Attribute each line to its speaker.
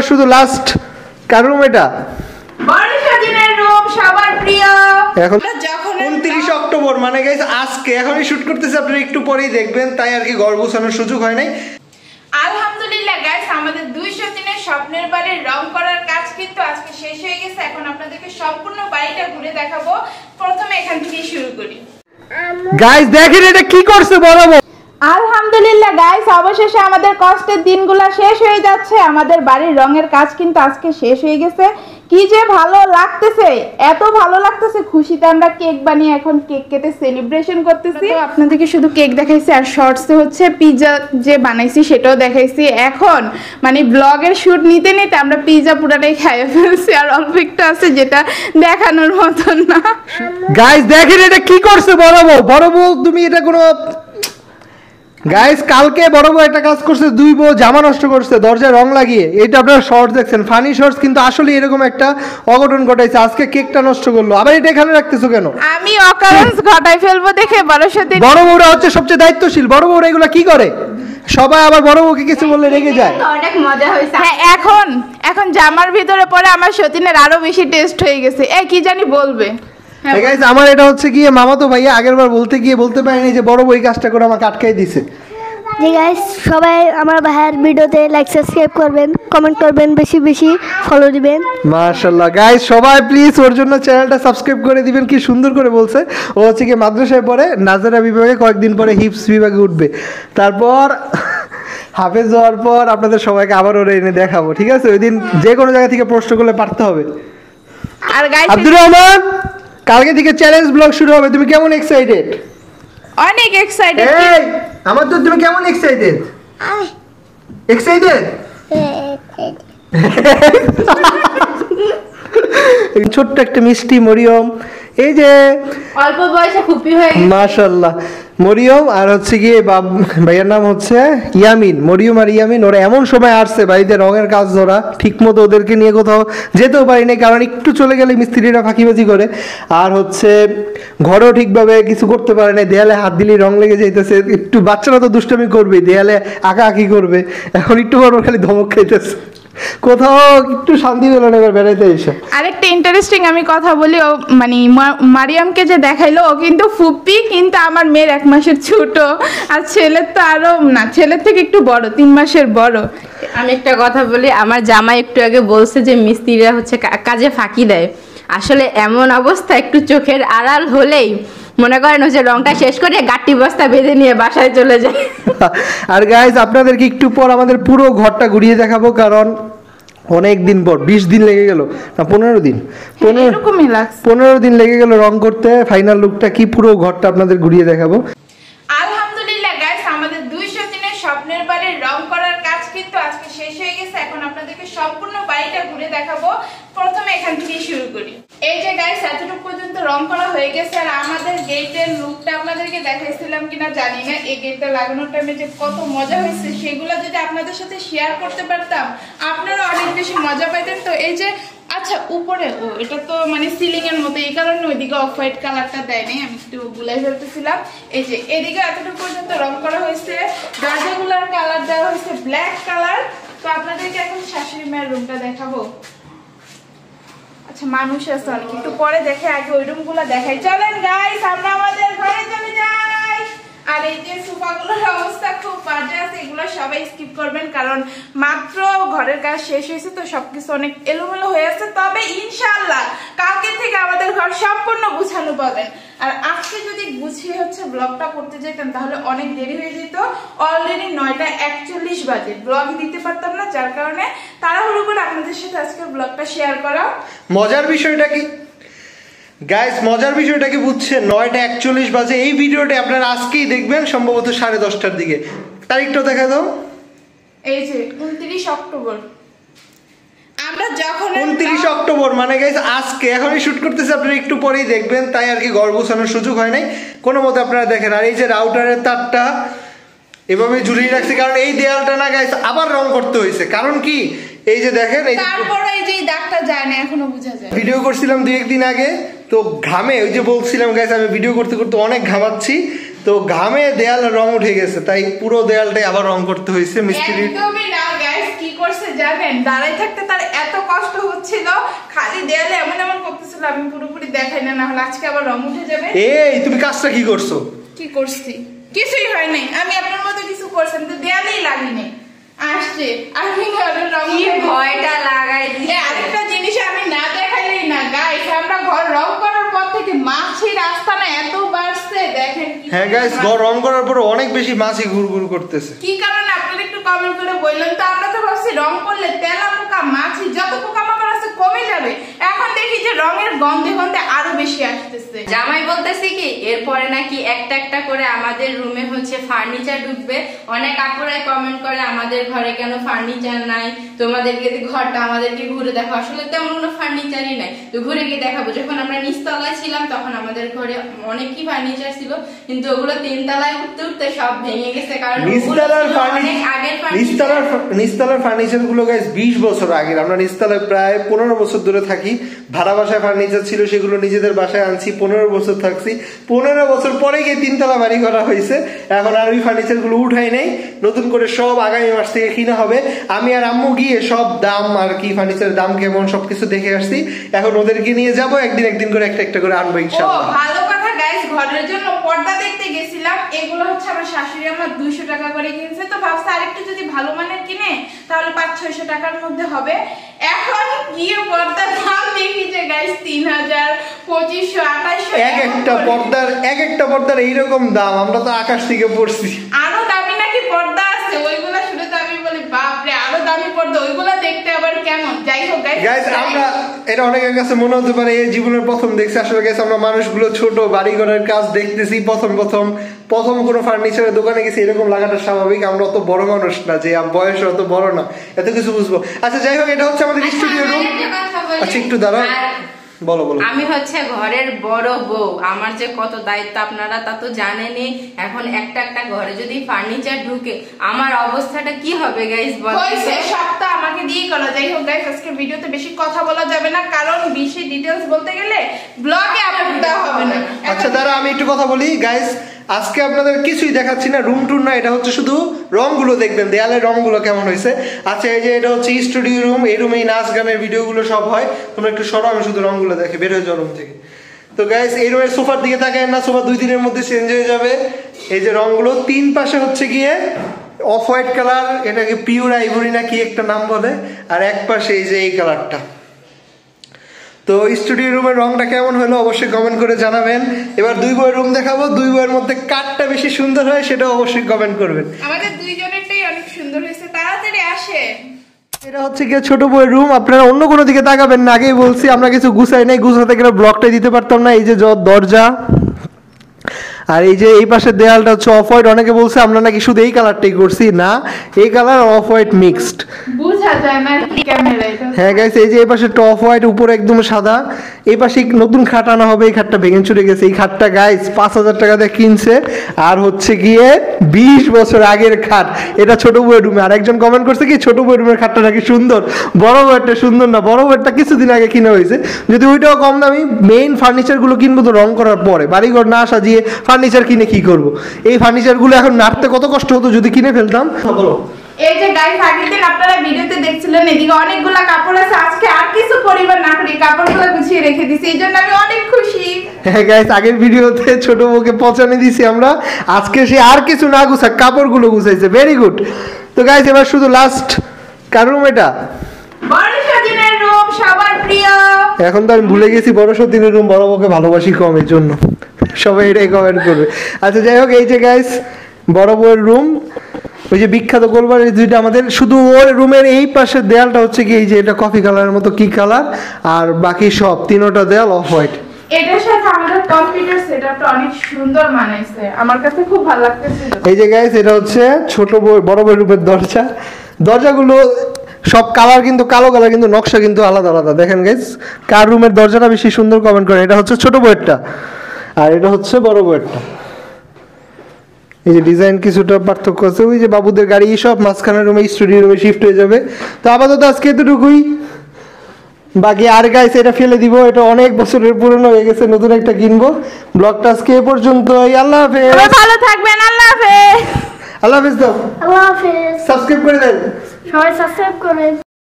Speaker 1: শুধু লাস্ট কার রুম এটা?
Speaker 2: বর্ষাদিনের রুম সবার প্রিয়।
Speaker 1: এখন 29 অক্টোবর মানে গাইস আজকে এখনই শুট করতেছি, আপনারা একটু পরেই দেখবেন, তাই আর কি ঘর গোছানোর সুযোগ হয় নাই।
Speaker 2: আলহামদুলিল্লাহ গাইস, আমাদের 200 দিনের স্বপ্নের বাড়ির রং করার কাজ কিন্তু আজকে শেষ হয়ে গেছে। এখন আপনাদেরকে সম্পূর্ণ বাড়িটা ঘুরে দেখাবো। প্রথমে এখান থেকে শুরু করি।
Speaker 1: গাইস দেখেন এটা কি করছে বড় বউ।
Speaker 2: আলহামদুলিল্লাহ গাইস, অবশেষে আমাদের কষ্টের দিনগুলো শেষ হয়ে যাচ্ছে। আমাদের বাড়ির রঙের কাজ কিন্তু আজকে শেষ হয়ে গেছে। কি যে ভালো লাগতেছে, এত ভালো লাগতেছে খুশিতে আমরা কেক বানিয়ে এখন কেক কেটে সেলিব্রেশন করতেছি। তো আপনাদেরকে শুধু কেক দেখাইছি আর শর্টসে হচ্ছে পিৎজা যে বানাইছি সেটাও দেখাইছি। এখন মানে ব্লগের শুট নিতে নিতে আমরা পিৎজা পুরাটাই খাইয়ে ফেলছি, আর অল্প একটু আছে যেটা দেখানোর মতন না।
Speaker 1: গাইস দেখেন এটা কি করছে বড় বউ। বড় বউ তুমি এটা কোনো গাইস কালকে বড় বউ একটা কাজ করছে, দুই বউ জামা নষ্ট করছে দরজায় রং লাগিয়ে। এটা আপনারা শর্টস দেখছেন, ফানি শর্টস, কিন্তু আসলে এরকম একটা অঘটন ঘটাইছে। আজকে কেকটা নষ্ট করলো, আবার এটা এখানে রাখতেছো কেন?
Speaker 2: আমি অকারেন্স ঘটাই ফেলবো দেখে
Speaker 1: বড় বউরা হচ্ছে সবচেয়ে দায়িত্বশীল। বড় বউরা এগুলো কি করে? সবাই আবার বড় বউকে কিছু বললে রেগে যায়।
Speaker 2: অনেক মজা হয়েছে। হ্যাঁ, এখন জামার ভিতরে পরে আমার সতীনের আরো বেশি টেস্ট হয়ে গেছে। কি জানি বলবে।
Speaker 1: গাইস আমার এটা হচ্ছে গিয়ে মামাতো ভাইয়া আগেরবার বলতে গিয়ে বলতে পারিনি যে বড় বউ এই কাজটা করে আমাকে আটকাই দিছে।
Speaker 3: জি গাইস, সবাই আমার ভাইয়ের ভিডিওতে লাইক সাবস্ক্রাইব করবেন, কমেন্ট করবেন, বেশি বেশি ফলো দিবেন।
Speaker 1: মাশাআল্লাহ গাইস সবাই প্লিজ ওর জন্য চ্যানেলটা সাবস্ক্রাইব করে দিবেন। কি সুন্দর করে বলছে। ও হচ্ছে কি মাদ্রাসায় পড়ে, নাজারা বিভাগে, কয়েকদিন পরে হিপস বিভাগে উঠবে। তারপর হাফেজ হওয়ার পর আপনাদের সবাইকে আবার ওরে এনে দেখাবো, ঠিক আছে? ওই দিন যে কোনো জায়গা থেকে প্রশ্ন করলে পারতে হবে।
Speaker 2: আর গাইস
Speaker 1: আব্দুর রহমান, কালকে থেকে চ্যালেঞ্জ ব্লগ শুরু হবে, তুমি কেমন এক্সাইটেড?
Speaker 2: অনেক এক্সাইটেড।
Speaker 1: এই আমার তো, তুমি কেমন এক্সাইটেড? এক্সাইটেড ছোট্ট একটা মিষ্টি মরিয়ম, এই যে
Speaker 2: অল্প বয়সে ফুপি হয়ে গেছে
Speaker 1: মাশাআল্লাহ। মরিয়ম আর হচ্ছে গিয়ে ভাইয়ার নাম হচ্ছে ইয়ামিন। মরিয়ম আর ইয়ামিন ওরা এমন সময় আসছে বাড়িতে রঙের কাজ ধরা, ঠিক মতো ওদেরকে নিয়ে কোথাও যেতেও পারি না, কারণ একটু চলে গেলে মিস্ত্রিরা ফাঁকিবাজি করে। আর হচ্ছে ঘরেও ঠিকভাবে কিছু করতে পারে না, দেয়ালে হাত দিলেই রং লেগে যাইতেছে। একটু বাচ্চারা তো দুষ্টামি করবে, দেয়ালে আঁকাআঁকি করবে। এখন একটু পর খালি ধমক খাইতেছে, কোথাও একটু শান্তি পেল না এবার বেড়াইতে এসে।
Speaker 2: আরেকটা ইন্টারেস্টিং আমি কথা বলি, ও মানে মারিয়ামকে যে দেখাইলো ও কিন্তু ফুপি, কিন্তু আমার মেয়ের 1 মাসের ছোট, আর ছেলের তো আরো না, ছেলের থেকে একটু বড়, 3 মাসের বড়।
Speaker 4: আমি একটা কথা বলি, আমার জামাই একটু আগে বলছে যে মিস্ত্রিরা হচ্ছে কাজে ফাঁকি দেয়। আসলে এমন অবস্থা, একটু চোখের আড়াল হলেই মনে করেন যে রংটা শেষ করে গাটি বস্তা বেঁধে নিয়ে বাসায় চলে যায়।
Speaker 1: আর গাইজ আপনাদেরকে একটু পর আমাদের পুরো ঘরটা ঘুরিয়ে দেখাবো, কারণ অনেক দিন পর 20 দিন লেগে গেল না 15 দিন, 15 দিন লেগে গেল রং করতে। ফাইনাল লুকটা কি পুরো ঘরটা আপনাদের ঘুরিয়ে দেখাবো।
Speaker 2: আলহামদুলিল্লাহ গাইস, আমাদের 200 দিনের স্বপ্নের বাড়ির রং করার কাজ কিন্তু আজকে শেষ হয়ে গেছে। এখন আপনাদেরকে সম্পূর্ণ বাড়িটা ঘুরে দেখাবো। প্রথমে এখান থেকে শুরু করি। এই যে গাইস এতটুকু পর্যন্ত রং করা হয়ে গেছে। আর আমাদের গেটের লুকটা আপনাদেরকে দেখাইছিলাম কিনা জানি না, এই গেটটা লাগানোর টাইমে যে কত মজা হয়েছে সেগুলো যদি আপনাদের সাথে শেয়ার করতে পারতাম আপনারা অনেক বেশি মজা পাইতেন। তো এই যে আচ্ছা উপরে এটা তো মানে সিলিং এর মতো, এই কারণে ওইদিকে অফ হোয়াইট কালারটা দেয়নি, আমি একটু গুলাই ফেলতেছিলাম। এই যে এদিকে এতটুকু পর্যন্ত রং করা হয়েছে, দরজাগুলোর কালার দেওয়া হয়েছে ব্ল্যাক কালার। তো আপনাদেরকে এখন শাশুড়ি মায়ের রুমটা দেখাবো। আচ্ছা মানুষ আছে অনেক, একটু পরে দেখে, আগে ওই রুম গুলা দেখাই। চলেন গাইস আমরা আমাদের ঘরে চলে যাই। আর এই যে সোফাগুলোর অবস্থা খুব বাজে আছে, এগুলো সবাই স্কিপ করবেন, কারণ মাত্র ঘরের কাজ শেষ হয়েছে, তো সবকিছু অনেক এলোমেলো হয়ে আছে। তবে ইনশাআল্লাহ কালকে থেকে আমাদের ঘর সম্পূর্ণ গুছানো পাবেন। আর আজকে যদি গুছিয়ে হচ্ছে ব্লগটা করতে যেতাম তাহলে অনেক দেরি হয়ে যেত। অলরেডি 9:41 বাজে, ব্লগ দিতে পারতাম না, যার কারণে তাড়াহুড়ো করে আপনাদের সাথে আজকে ব্লগটা শেয়ার করা।
Speaker 1: মজার বিষয়টা কি গাইস, মজার বিষয়টা কি বুঝছেন? 9:41 বাজে। এই ভিডিওটা আপনারা আজকেই দেখবেন, সম্ভবত 10:30টার দিকে। তারিখটা দেখা দাও।
Speaker 2: এই যে 29 অক্টোবর। আমরা যখন
Speaker 1: 29 অক্টোবর মানে গাইস আজকে এখনই শুট করতেছি, আপনারা একটু পরেই দেখবেন, তাই আর কি ঘর গোছানোর সুযোগ হয় নাই কোনো মতে আপনারা দেখেন। আর এই যে রাউটারের তারটা এভাবে ঝুলিয়ে রাখছে, কারণ এই দেয়ালটা না গাইস আবার রং করতে হয়েছে। কারণ কি এই যে দেখেন,
Speaker 2: তারপর এই যে দাগটা যায় না, এখনো বোঝা যায়।
Speaker 1: ভিডিও করছিলাম 2-1 দিন আগে, তো ঘামে ওই যে বলছিলাম গাইস আমি ভিডিও করতে করতে অনেক ঘামাচ্ছি, তো ঘামে দেয়াল রং উঠে গেছে, তাই পুরো দেয়ালটাই আবার রং করতে হয়েছে। মিস্ত্রি
Speaker 2: একদমই না গাইস, কি করছে জানেন, দাঁড়াই থাকতে তার এত কষ্ট হচ্ছিল, খালি দেয়ালে এমন এমন করতেছিল, আমি পুরোপুরি দেখাই না, না হলে আজকে আবার রং উঠে যাবে।
Speaker 1: এই তুমি কাজটা কি করছো?
Speaker 2: কি করছি? কিছুই হয় নাই, আমি আপনার মতো কিছু করছি, আমি তো দেয়ালেই লাগিনি। আসছে আমি ঘরের রং
Speaker 4: ভয়টা লাগাই দিই।
Speaker 2: আরেকটা জিনিস আমি না দেখাইলেই না গাইস, আমরা ঘর রং করার পর থেকে মাছির আস্তানা এত বাড়ছে দেখেন।
Speaker 1: হ্যাঁ গাইস, ঘর রং করার পর অনেক বেশি মাছি ঘুরঘুর করতেছে।
Speaker 2: কি কারণে আপনারা একটু কমেন্ট করে বললেন তো। আমরা তো ভাবছি রং করলে তেলা পোকা মাছি যত পোকামাকড় আছে কমে যাবে, এখন দেখি যে রঙের গন্ধে গন্ধে আরো বেশি আসতেছে।
Speaker 4: জামাই বলতেছি কি এরপরে নাকি একটা একটা করে আমাদের রুমে হচ্ছে ফার্নিচার ঢুকবে। অনেক আপুরাই কমেন্ট করে আমাদের ঘরে কেন ফার্নিচার নাই, তোমাদেরকে ঘরটা আমাদেরকে ঘুরে দেখো। আসলে তেমন কোনো ফার্নিচারই নাই, তো ঘুরে গিয়ে দেখাবো। যখন আমরা নিচতলায় ছিলাম তখন আমাদের ঘরে অনেকই ফার্নিচার ছিল, কিন্তু ওগুলো তিনতলায় উঠতে উঠতে সব ভেঙে গেছে, কারণ
Speaker 1: নিচতলার ফার্নিচার গুলো গাইস 20 বছর আগের। আমরা নিচতলায় প্রায় 15 বছর ধরে থাকি, ভাড়া বাসায় ফার্নিচার ছিল, সেগুলো নিজেদের বাসায় আনছি, 15 বছর থাকছি। 15 বছর পরে গিয়ে তিনতলা বাড়ি করা হয়েছে, এখন আর ওই ফার্নিচার গুলো উঠাই নেই, নতুন করে সব আগামী মাস থেকে কিনা হবে। আমি আর আম্মু গিয়ে সব দাম আর কি ফার্নিচারের দাম কেমন সবকিছু দেখে আসছি, এখন ওদেরকে নিয়ে যাবো, একদিন করে একটা করে আনবো ইনশাআল্লাহ।
Speaker 2: ভালো কথা গাইস, ঘরের জন্য পর্দা দেখতে গেছিলাম, এগুলো হচ্ছে আমার শাশুড়ি আমার 200 টাকা করে কিনছে, তো ভাবছি আরেকটু যদি ভালো মানের কিনে তাহলে 500-600 টাকার মধ্যে হবে। এখন গিয়ে পর্দার দাম দেখি যে গাইস 3000, 2500, 2800
Speaker 1: এক একটা পর্দার এইরকম দাম। আমরা তো আকাশ থেকে পড়ছি।
Speaker 2: আরো দামি নাকি পর্দা আছে, ওইগুলা শুনে তো আমি বলি বাপরে আরো দামি পর্দা, ওইগুলা দেখতে আবার কেমন। যাই হোক
Speaker 1: গাইস, আমরা এটা অনেকের কাছে মনে হতে পারে এই জীবনের প্রথম দেখছি, আসলে গাইস আমরা মানুষগুলো ছোট বাড়ি ঘরের কাজ দেখতেছি প্রথম কোনো ফার্নিচারের দোকানে গেছি, এরকম লাগাটা স্বাভাবিক। আমরা অত বড় মানুষ না, যে বয়স অত বড় না, এত কিছু বুঝবো। আচ্ছা যাই হোক, এটা হচ্ছে আমাদের স্টুডিও রুম। আচ্ছা একটু দাঁড়াও, বলো।
Speaker 4: আমি হচ্ছে ঘরের বড় বউ, আমার যে কত দায়িত্ব আপনারা তা তো জানেনই। এখন একটা ঘরে যদি ফার্নিচার ঢুকে আমার অবস্থাটা কি হবে গাইস বলেন।
Speaker 2: সবটা আমাকে দিয়ে করা। যাই হোক গাইস, আজকে ভিডিওতে বেশি কথা বলা যাবে না, কারণ বেশি ডিটেইলস বলতে গেলে ব্লগে আপলোড দেওয়া হবে না।
Speaker 1: আচ্ছা দাঁড়া, আমি একটু কথা বলি গাইস। আজকে আপনাদের কিছুই দেখাচ্ছি না, রুম টুর না, এটা হচ্ছে শুধু রংগুলো দেখবেন, দেয়ালের রংগুলো কেমন হয়েছে। আচ্ছা এই যে এটা হচ্ছে স্টুডিও রুম, এই রুমেই নাচ গানের ভিডিওগুলো সব হয়। তোমরা একটু সরো, আমি শুধু রংগুলো দেখে বের হয়ে যাও রুম থেকে। তো গাইস এই রুমের সোফার দিকে তাকায় না, সোফা 2 দিনের মধ্যে চেঞ্জ হয়ে যাবে। এই যে রংগুলো 3 পাশে হচ্ছে গিয়ে অফ হোয়াইট কালার, এটাকে পিওর আইভরি না কি একটা নাম বলে, আর এক পাশে এই যে এই কালারটা। তো স্টুডিও রুমের রংটা কেমন হলো অবশ্যই কমেন্ট করে জানাবেন। এবার 2 বইয়ের রুম দেখাবো, 2 বইয়ের মধ্যে কারটা বেশি সুন্দর হয় সেটা অবশ্যই কমেন্ট করবেন।
Speaker 2: আমাদের দুইজনেরটাই অনেক সুন্দর হয়েছে, তাড়াতাড়ি আসে।
Speaker 1: এটা হচ্ছে গিয়ে ছোট বইয়ের রুম, আপনারা অন্য কোনো দিকে তাকাবেন না, আগেই বলছি আমরা কিছু গুছাই নাই, গুছাতে গেলে ব্লগটাই দিতে পারতাম না। এই যে দরজা, আর এই যে এই পাশের দেয়ালটা হচ্ছে অফ হোয়াইট। অনেকে বলছে আমরা নাকি শুধু এই কালারটাই করছি, না এই কালার অফ হোয়াইট মিক্সড,
Speaker 2: বুঝা যায় না ক্যামেরায়।
Speaker 1: হ্যাঁ গাইস, এই যে এই পাশে অফ হোয়াইট, উপরে একদম সাদা। এই পাশে নতুন খাট আনা হবে, এই খাটটা ভেঙে চুরে গেছে। এই খাটটা গাইস 5000 টাকা দিয়ে কিনছে, আর হচ্ছে গিয়ে 20 বছর আগের খাট। এটা ছোট বইয়ের রুমে। আর একজন কমেন্ট করছে কি ছোট বইয়ের রুমের খাটটা নাকি সুন্দর, বড় বইয়েরটা সুন্দর না। বড় বইয়েরটা কিছুদিন আগে কিনা হয়েছে, যদি ওইটাও কম দামি। মেইন ফার্নিচারগুলো কিনবো তো রং করার পরে, বাড়িঘর না সাজিয়ে ফার্নিচার কিনে কি করব। এই ফার্নিচারগুলো এখন নাড়তে কত কষ্ট হতো যদি কিনে ফেলতাম। বলো।
Speaker 2: এই যে গাইস, আগের দিন আপনারা ভিডিওতে দেখছিলেন এদিকে অনেকগুলা কাপড় আছে, আজকে আর কিছু পরিবার না করে কাপড়গুলো গুছিয়ে রেখে দিছি, এই জন্য আমি অনেক খুশি।
Speaker 1: হ্যাঁ গাইস, আগের ভিডিওতে ছোট বউকে পচানি দিছি আমরা, আজকে সে আর কিছু না গুছা কাপড়গুলো গুছাইছে, ভেরি গুড। তো গাইস এবার শুধু লাস্ট কার রুম, এটা
Speaker 2: বড় সদিনের রুম, সবার প্রিয়।
Speaker 1: এখন তো আমি ভুলে গেছি বড় সদিনের রুম, বড় বউকে ভালোবাসি কম, এর জন্য সবাই এটাই কমেন্ট করবে। আচ্ছা যাই হোক, এই যে গাইস বড় বউয়ের রুম, ওই যে বিখ্যাত গোলবার দুইটা আমাদের, শুধু ওর রুমের এই পাশের দেয়ালটা হচ্ছে কি এই যে এটা কফি কালারের মতো কি কালার, আর বাকি সব 3টা দেয়াল অফ হোয়াইট।
Speaker 2: এটার সাথে আমাদের কম্পিউটার সেটআপটা অনেক সুন্দর মানাইছে, আমার কাছে খুব ভালো লাগতেছে।
Speaker 1: এই যে গাইস এটা হচ্ছে বড় বউয়ের রুমের দরজা। দরজাগুলো সব কালার কিন্তু কালো কালার, কিন্তু নকশা কিন্তু আলাদা আলাদা। দেখেন গাইস কার রুমের দরজাটা বেশি সুন্দর কমেন্ট করেন। এটা হচ্ছে ছোট বউয়েরটা, আর এটা হচ্ছে বড় বউয়েরটা। এই যে ডিজাইন কিছুটা পার্থক্য আছে। ওই যে বাবুদের গাড়ি সব মাঝখানের রুমে স্টুডিও রুমে শিফট হয়ে যাবে। তো আপাতত আজকে এতটুকুই, বাকি আর গাইস এটা ফেলে দিব, এটা অনেক বছরের পুরনো হয়ে গেছে, নতুন একটা কিনবো। ব্লগটা আজকে এ পর্যন্তই, আল্লাহ হাফেজ।
Speaker 2: ভালো থাকবেন, আল্লাহ হাফেজ।
Speaker 1: আল্লাহ হাফেজ দাও,
Speaker 3: আল্লাহ হাফেজ।
Speaker 1: সাবস্ক্রাইব করে দেন।
Speaker 3: সবাই সাবস্ক্রাইব করবেন।